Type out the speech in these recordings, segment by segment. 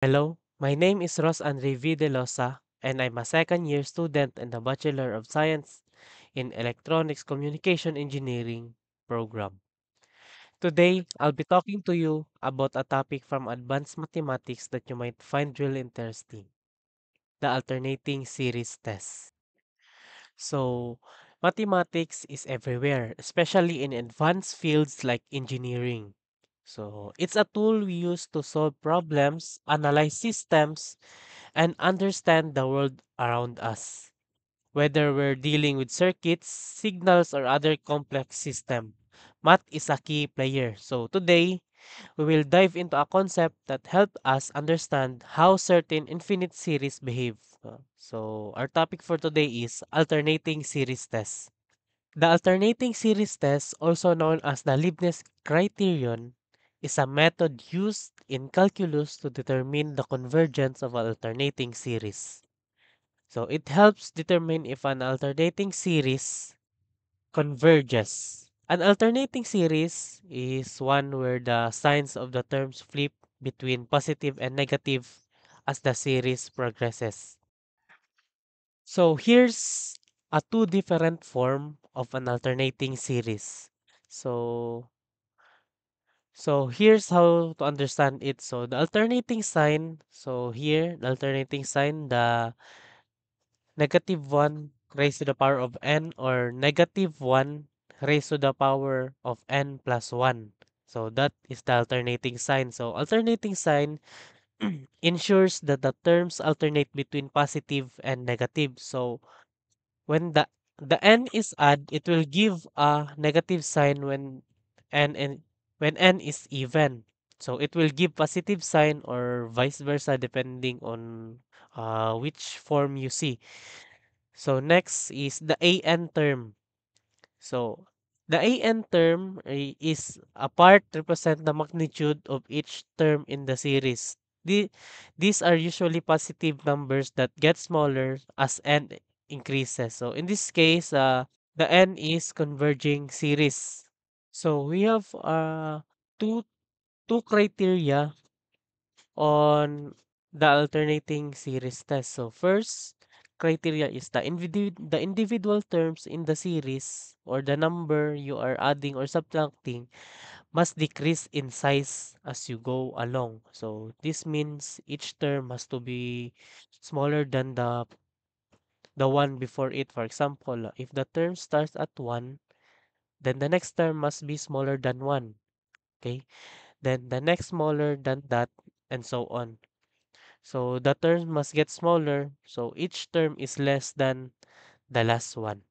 Hello, my name is Ros Andre V. De Losa, and I'm a second year student in the Bachelor of Science in Electronics Communication Engineering program. Today, I'll be talking to you about a topic from advanced mathematics that you might find really interesting, the alternating series test. So, mathematics is everywhere, especially in advanced fields like engineering. So, it's a tool we use to solve problems, analyze systems, and understand the world around us. Whether we're dealing with circuits, signals, or other complex system, math is a key player. So today, we will dive into a concept that helps us understand how certain infinite series behave. So our topic for today is alternating series test. The alternating series test, also known as the Leibniz criterion, is a method used in calculus to determine the convergence of an alternating series. So it helps determine if an alternating series converges. An alternating series is one where the signs of the terms flip between positive and negative as the series progresses. So here's a two different form of an alternating series. So so here's how to understand it. So the alternating sign, so here the alternating sign, the negative 1 raised to the power of n or negative 1 raised to the power of n plus 1. So that is the alternating sign. So alternating sign ensures that the terms alternate between positive and negative. So when the n is add, it will give a negative sign when n is even. So it will give positive sign or vice versa depending on which form you see. So next is the AN term. So the AN term is a part represent the magnitude of each term in the series. The, these are usually positive numbers that get smaller as n increases. So in this case, the n is converging series. So we have two two criteria on the alternating series test. So first criteria is the individual terms in the series or the number you are adding or subtracting must decrease in size as you go along. So this means each term has to be smaller than the one before it. For example, if the term starts at 1, then the next term must be smaller than 1. Okay? Then the next smaller than that and so on. So the terms must get smaller, so each term is less than the last one.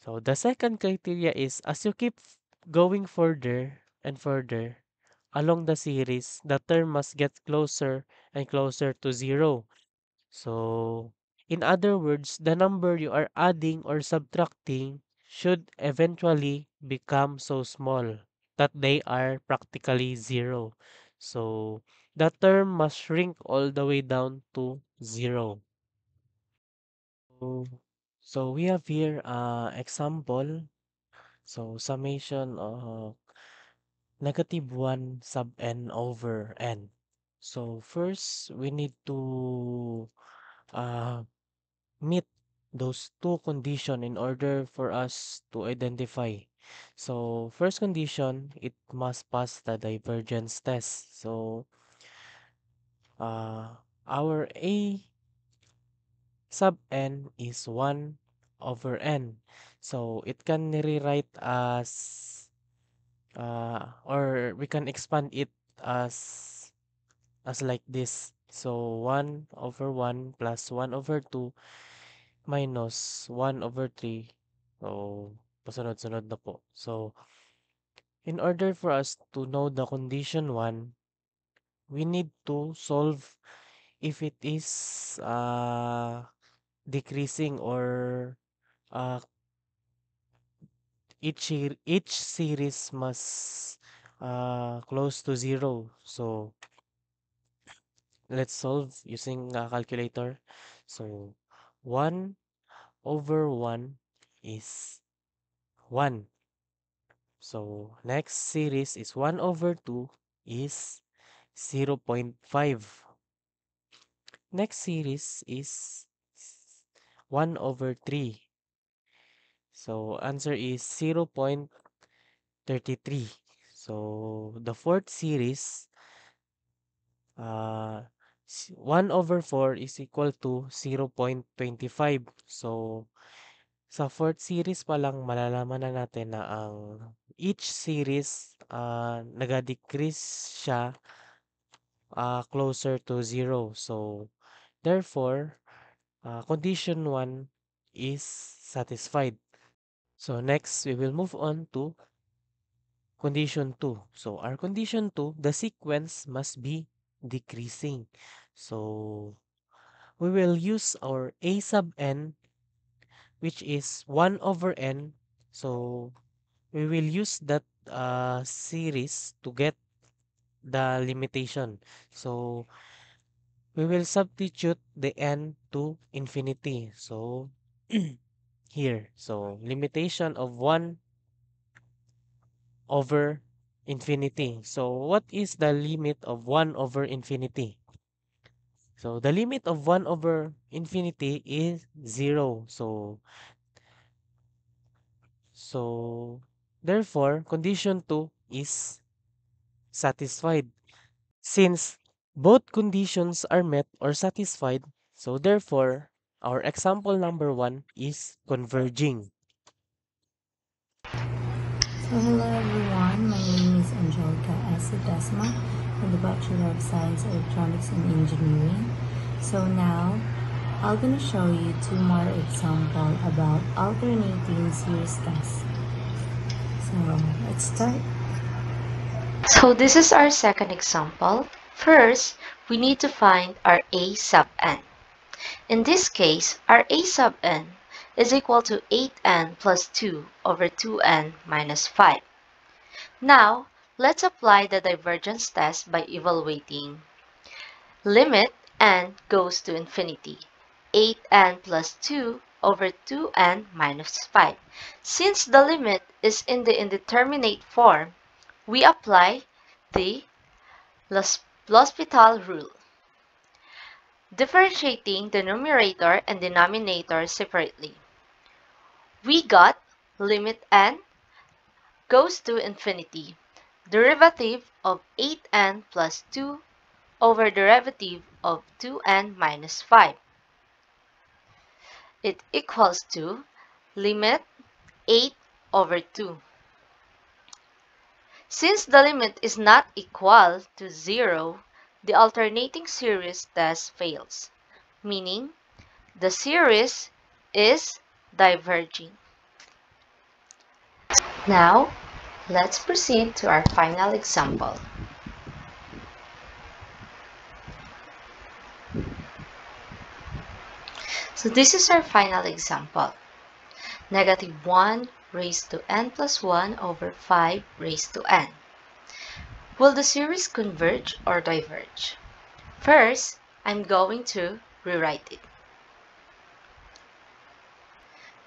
So the second criteria is as you keep going further and further along the series, the term must get closer and closer to zero. So in other words, the number you are adding or subtracting should eventually become so small that they are practically zero. So the term must shrink all the way down to zero. So, so we have here example. So summation of negative 1 sub n over n. So first we need to uh, meet those two condition in order for us to identify. So first condition, it must pass the divergence test. So our A sub n is 1 over n. So it can rewrite as or we can expand it as like this. So 1 over 1 plus 1 over 2 minus 1 over 3. So, pasunod-sunod na po. So, in order for us to know the condition 1, we need to solve if it is decreasing or uh, each series must close to zero. So, let's solve using a calculator. So, 1 over 1 is 1. So next series is 1 over 2 is 0.5. Next series is 1 over 3. So answer is 0.33. So the fourth series, 1 over 4 is equal to 0.25. So sa fourth series pa lang malalaman na natin na ang each series naga-decrease siya closer to zero. So therefore, condition 1 is satisfied. So next, we will move on to condition 2. So our condition 2, the sequence must be decreasing. So we will use our a sub n, which is 1 over n. So we will use that series to get the limitation. So we will substitute the n to infinity. So here, so limitation of 1 over infinity. So what is the limit of 1 over infinity? So the limit of 1 over infinity is 0. So therefore, condition 2 is satisfied. Since both conditions are met or satisfied, so therefore, our example number 1 is converging. So hello everyone, my name is Angelica Asidasma from the Bachelor of Science Electronics and Engineering. So now, I'm going to show you two more examples about alternating series tests. So let's start. So this is our second example. First, we need to find our a sub n. In this case, our a sub n is equal to 8n plus 2 over 2n minus 5. Now, let's apply the divergence test by evaluating limit n goes to infinity, 8n plus 2 over 2n minus 5. Since the limit is in the indeterminate form, we apply the L'Hospital rule, differentiating the numerator and denominator separately. We got limit n goes to infinity, derivative of 8n plus 2 over derivative of 2n minus 5. It equals to limit 8 over 2. Since the limit is not equal to 0, the alternating series test fails, meaning the series is diverging. Now, let's proceed to our final example. So this is our final example. Negative 1 raised to n plus 1 over 5 raised to n. Will the series converge or diverge? First, I'm going to rewrite it.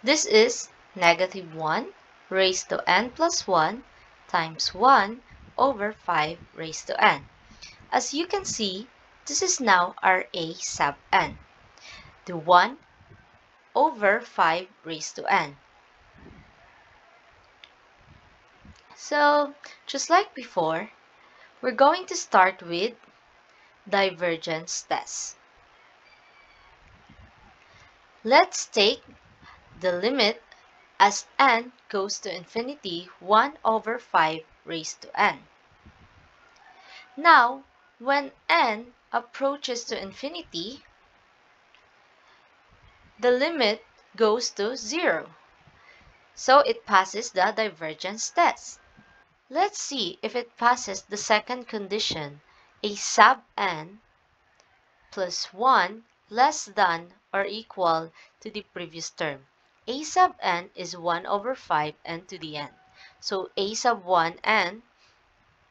This is negative 1 raised to n plus 1 times 1 over 5 raised to n. As you can see, this is now our a sub n, the 1 over 5 raised to n. So, just like before, we're going to start with divergence test. Let's take the limit as n goes to infinity 1 over 5 raised to n. Now, when n approaches to infinity, the limit goes to 0. So it passes the divergence test. Let's see if it passes the second condition, a sub n plus 1 less than or equal to the previous term. A sub n is 1 over 5 n to the n. So a sub 1 n,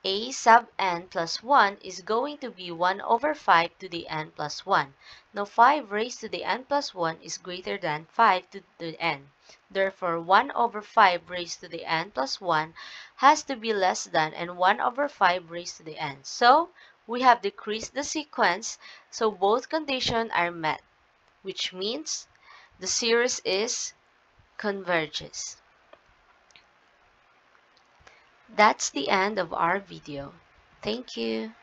a sub n plus 1 is going to be 1 over 5 to the n plus 1. Now 5 raised to the n plus 1 is greater than 5 to the n. Therefore, 1 over 5 raised to the n plus 1 has to be less than and 1 over 5 raised to the n. So, we have decreased the sequence, so both conditions are met, which means the series is converges. That's the end of our video. Thank you.